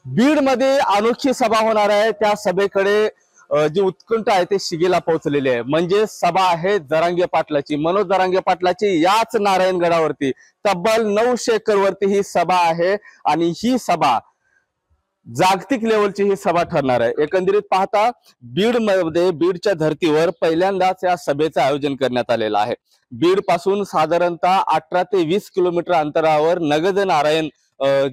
बीड मध्ये अनोखी सभा होणार आहे। त्या सभेकडे जी उत्कंठ आहे ते शिगेला पोहोचलेली आहे। म्हणजे सभा आहे जरांगे पाटलाची, मनोज जरांगे पाटलाची, याच नारायणगडावरती तब्बल 900 एकर वरती ही सभा आहे आणि ही सभा जागतिक लेवलची ही सभा ठरणार आहे। एकंदरीत पाहता बीड मध्ये, बीडच्या धर्तीवर पहिल्यांदाच या सभेचं आयोजन करण्यात आलेलं आहे। बीड पासून साधारणतः 18 ते 20 किलोमीटर अंतरावर नगद नारायण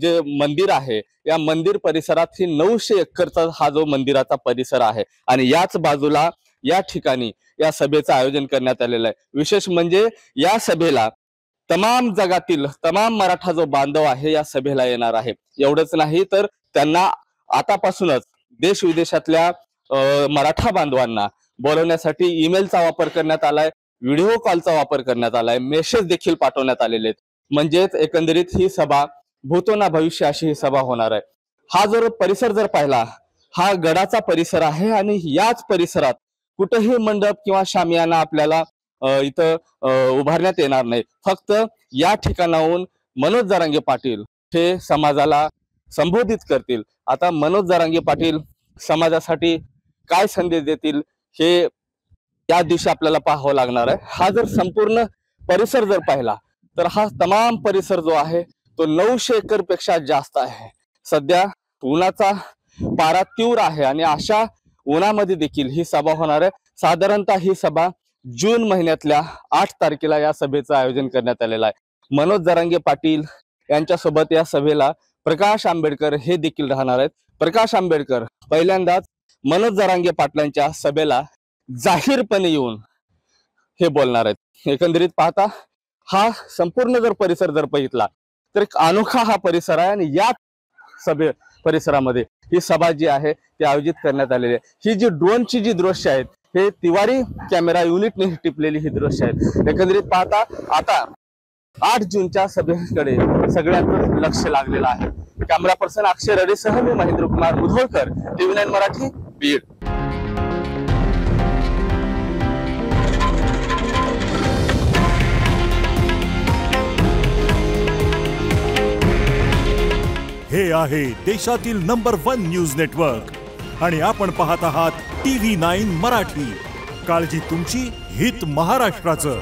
जे मंदिर आहे, या मंदिर परिसरात ही 900 एकरचा हा जो मंदिराचा परिसर आहे आणि याच बाजूला या ठिकाणी या सभेचं आयोजन करण्यात आलेलं आहे। विशेष म्हणजे या सभेला तमाम जगातील तमाम मराठा जो बांधव आहे या सभेला येणार आहे। एवढंच नाही तर त्यांना आतापासूनच देश विदेशातल्या मराठा बांधवांना बोलवण्यासाठी ईमेलचा वापर करण्यात आलाय, व्हिडिओ कॉलचा वापर करण्यात आलाय, मेसेज देखील पाठवण्यात आलेले आहेत। म्हणजेच एकंदरीत ही सभा भूतो ना भविष्य अशी ही सभा होणार आहे। हा जर परिसर जर पाहिला, हा गडाचा परिसर आहे आणि याच परिसरात कुठेही मंडप किंवा शामियाना आपल्याला इथं उभारण्यात येणार नाही। फक्त या ठिकाणाहून मनोज जरांगे पाटील हे समाजाला संबोधित करतील। आता मनोज जरांगे पाटील समाजासाठी काय संदेश देतील हे या दिवशी आपल्याला पाहावं लागणार आहे। हा जर संपूर्ण परिसर जर पाहिला तर हा तमाम परिसर जो आहे तो 900 एकर पेक्षा जास्त आहे। सध्या उन्हाचा पारा तीव्र आहे आणि अशा उन्हामध्ये देखील ही सभा होणार आहे। साधारणतः ही सभा जून महिन्यातल्या 8 तारखेला या सभेचं आयोजन करण्यात आलेलं आहे। मनोज जरांगे पाटील यांच्यासोबत या सभेला प्रकाश आंबेडकर हे देखील राहणार आहेत। प्रकाश आंबेडकर पहिल्यांदाच मनोज जरांगे पाटलांच्या सभेला जाहीरपणे येऊन हे बोलणार आहेत। एकंदरीत पाहता हा संपूर्ण जर परिसर जर बघितला तर एक अनोखा हा परिसर आहे आणि या परिसरामध्ये ही सभा जी आहे ती आयोजित करण्यात आलेली आहे। ही जी ड्रोनची जी दृश्य आहेत हे तिवारी कॅमेरा युनिटने टिपलेली ही दृश्य आहेत। एकंदरीत पाहता आता 8 जूनच्या सभेकडे सगळ्यांचं लक्ष लागलेलं आहे। कॅमेरा पर्सन अक्षय रडेसह मी महेंद्र कुमार मुधोळकर, TV9 मराठी, बीड। हे आहे देशातील नंबर 1 न्यूज नेटवर्क आणि आपण पाहत आहात TV9 मराठी। काळजी तुमची, हित महाराष्ट्राचं।